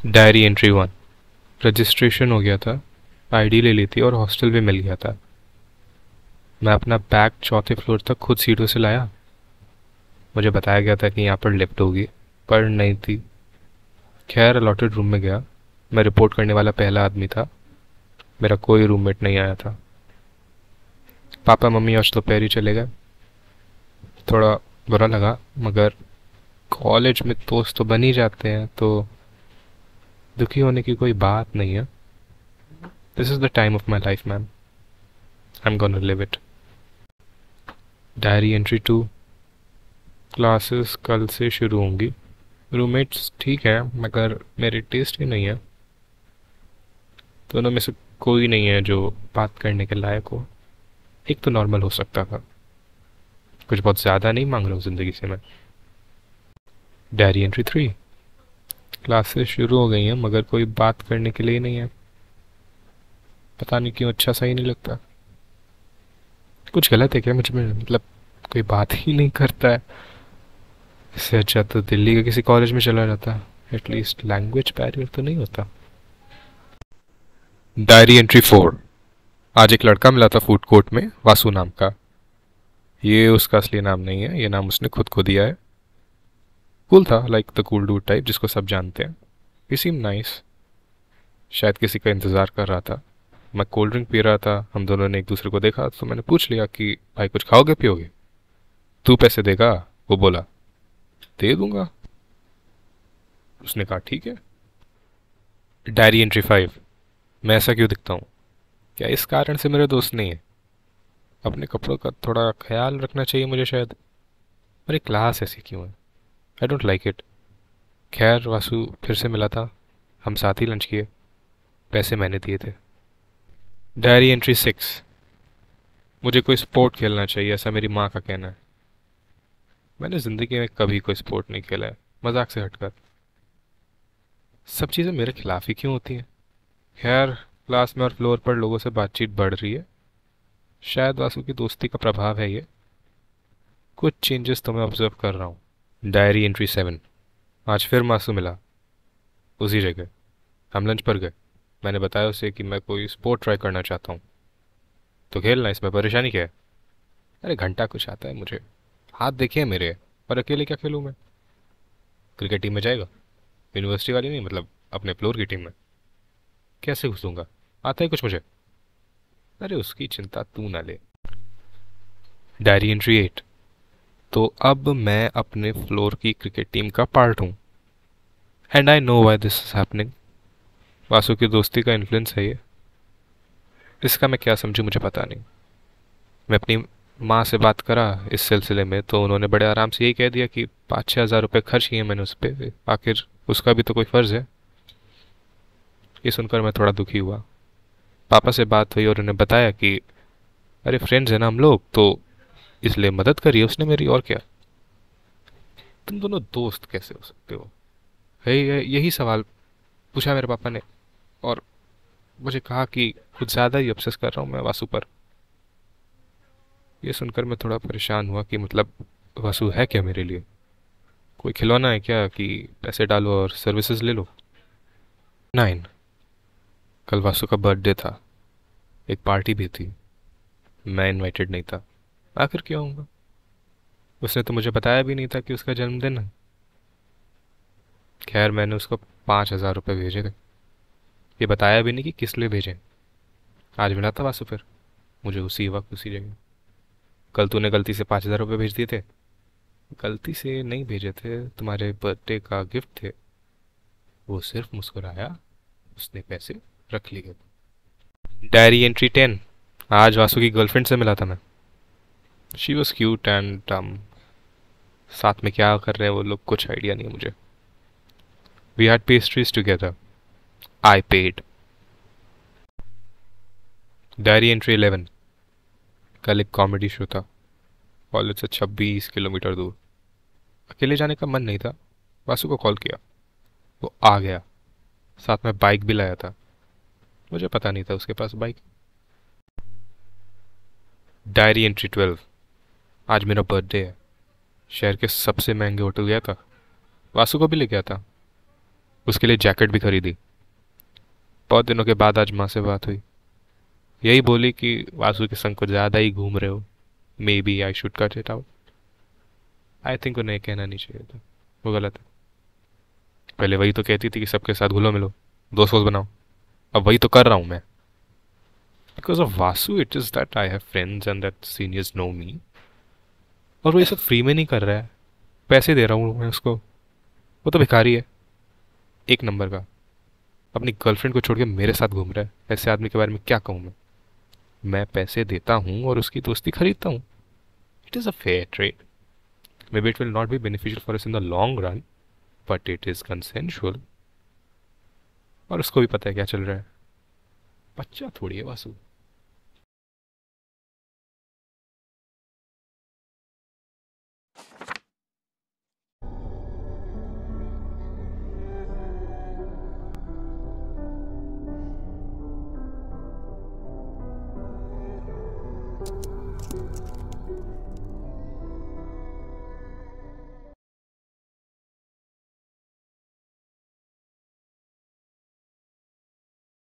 Diary entry 1। Registration हो गया था, आईडी ले ली थी और हॉस्टल भी मिल गया था। मैं अपना बैग चौथे फ्लोर तक खुद सीढ़ियों से लाया। मुझे बताया गया था कि यहाँ पर लिफ्ट होगी, पर नहीं थी। खैर अलॉटेड रूम में गया। मैं रिपोर्ट करने वाला पहला आदमी था। मेरा कोई रूममेट नहीं आया था। पापा मम्मी आज दोपहर ही चले गए। थोड़ा बुरा लगा, मगर कॉलेज में दोस्त तो बन ही जाते हैं, तो दुखी होने की कोई बात नहीं है। This is the time of my life ma'am, I am gonna live it. Diary entry 2। Classes कल से शुरू होंगी। रूममेट्स ठीक है, मगर मेरे टेस्ट ही नहीं है। दोनों में से कोई नहीं है जो बात करने के लायक हो। एक तो नॉर्मल हो सकता था। कुछ बहुत ज़्यादा नहीं मांग रहा हूँ ज़िंदगी से मैं। Diary entry 3। क्लासेस शुरू हो गई हैं, मगर कोई बात करने के लिए नहीं है। पता नहीं क्यों अच्छा सा ही नहीं लगता। कुछ गलत है क्या मुझ में? मतलब कोई बात ही नहीं करता है। इससे अच्छा तो दिल्ली के किसी कॉलेज में चला जाता। एटलीस्ट लैंग्वेज बैरियर तो नहीं होता। Diary entry 4। आज एक लड़का मिला था फूड कोर्ट में, वासु नाम का। ये उसका असली नाम नहीं है, ये नाम उसने खुद को दिया है। कूल था, like the cool dude type जिसको सब जानते हैं। ही सीम नाइस। शायद किसी का इंतज़ार कर रहा था। मैं कोल्ड ड्रिंक पी रहा था, हम दोनों ने एक दूसरे को देखा, तो मैंने पूछ लिया कि भाई कुछ खाओगे पियोगे? तू पैसे देगा? वो बोला दे दूंगा। उसने कहा ठीक है। Diary entry 5। मैं ऐसा क्यों दिखता हूँ? क्या इस कारण से मेरे दोस्त नहीं है? अपने कपड़ों का थोड़ा ख्याल रखना चाहिए मुझे शायद। मेरी क्लास ऐसी क्यों है? I don't like it. खैर वासु फिर से मिला था। हम साथ ही लंच किए। पैसे मैंने दिए थे। Diary entry 6। मुझे कोई स्पोर्ट खेलना चाहिए, ऐसा मेरी माँ का कहना है। मैंने ज़िंदगी में कभी कोई स्पोर्ट नहीं खेला है, मजाक से हटकर। सब चीज़ें मेरे खिलाफ ही क्यों होती हैं? खैर क्लास में और फ्लोर पर लोगों से बातचीत बढ़ रही है। शायद वासु की दोस्ती का प्रभाव है ये। कुछ चेंजेस तो मैं ऑब्जर्व कर रहा हूँ। Diary entry 7। आज फिर मासू मिला, उसी जगह। हम लंच पर गए। मैंने बताया उसे कि मैं कोई स्पोर्ट ट्राई करना चाहता हूँ। तो खेलना, इसमें परेशानी क्या है? अरे घंटा कुछ आता है मुझे, हाथ देखे हैं मेरे, पर अकेले क्या खेलूँ मैं? क्रिकेट टीम में जाएगा? यूनिवर्सिटी वाली नहीं, मतलब अपने फ्लोर की टीम में। कैसे घुसूंगा? आता है कुछ मुझे? अरे उसकी चिंता तू ना ले। Diary entry 8। तो अब मैं अपने फ्लोर की क्रिकेट टीम का पार्ट हूँ। And I know why this is happening. Vasu की दोस्ती का इन्फ्लुएंस है ये। इसका मैं क्या समझूं मुझे पता नहीं। मैं अपनी माँ से बात करा इस सिलसिले में, तो उन्होंने बड़े आराम से यही कह दिया कि 5-6 हज़ार रुपये खर्च किए मैंने उस पर, आखिर उसका भी तो कोई फ़र्ज़ है। ये सुनकर मैं थोड़ा दुखी हुआ। पापा से बात हुई और उन्हें बताया कि अरे फ्रेंड्स हैं ना हम लोग, तो इसलिए मदद करिए उसने मेरी, और क्या। तुम दोनों दोस्त कैसे हो सकते हो? है यही सवाल पूछा मेरे पापा ने, और मुझे कहा कि कुछ ज़्यादा ही ऑब्सेस कर रहा हूँ मैं वासु पर। ये सुनकर मैं थोड़ा परेशान हुआ कि मतलब वासु है क्या मेरे लिए? कोई खिलौना है क्या कि पैसे डालो और सर्विसेज ले लो? 9। कल वासु का बर्थडे था। एक पार्टी भी थी। मैं इनवाइटेड नहीं था। आखिर क्यों आऊँगा? उसने तो मुझे बताया भी नहीं था कि उसका जन्मदिन है। खैर मैंने उसको 5,000 रुपये भेजे थे। ये बताया भी नहीं कि किस लिए भेजे। आज मिला था वासु फिर, मुझे उसी वक्त उसी जगह। कल तूने गलती से 5,000 रुपये भेज दिए थे। गलती से नहीं भेजे थे, तुम्हारे बर्थडे का गिफ्ट थे। वो सिर्फ मुस्कुराया, उसने पैसे रख लिए। Diary entry 10। आज वासु की गर्लफ्रेंड से मिला था मैं। शी वॉज क्यूट एंड डम। साथ में क्या कर रहे हैं वो लोग कुछ आइडिया नहीं है मुझे। We had pastries together. I paid. Diary entry 11। कल एक कॉमेडी शो था, कॉलेज से 26 किलोमीटर दूर। अकेले जाने का मन नहीं था। वासु को कॉल किया, वो आ गया। साथ में बाइक भी लाया था। मुझे पता नहीं था उसके पास बाइक। Diary entry 12। आज मेरा बर्थडे है। शहर के सबसे महंगे होटल गया था। वासु को भी ले गया था। उसके लिए जैकेट भी खरीदी। बहुत दिनों के बाद आज माँ से बात हुई। यही बोली कि वासु के संग कुछ ज़्यादा ही घूम रहे हो, maybe I should cut it out. I think उन्हें कहना नहीं चाहिए था, वो गलत है। पहले वही तो कहती थी कि सबके साथ घुलो मिलो, दोस्त वोस्त बनाओ। अब वही तो कर रहा हूँ मैं। Because of Vasu it is that I have friends and that seniors know me. और वो ये सब फ्री में नहीं कर रहा है, पैसे दे रहा हूँ मैं उसको। वो तो भिखारी है, एक नंबर का। अपनी गर्लफ्रेंड को छोड़ के मेरे साथ घूम रहा है। ऐसे आदमी के बारे में क्या कहूँ मैं पैसे देता हूँ और उसकी दोस्ती खरीदता हूँ। It is a fair trade. Maybe it will not be beneficial for us in the long run, but it is consensual। और उसको भी पता है क्या चल रहा है। बच्चा थोड़ी है वासु।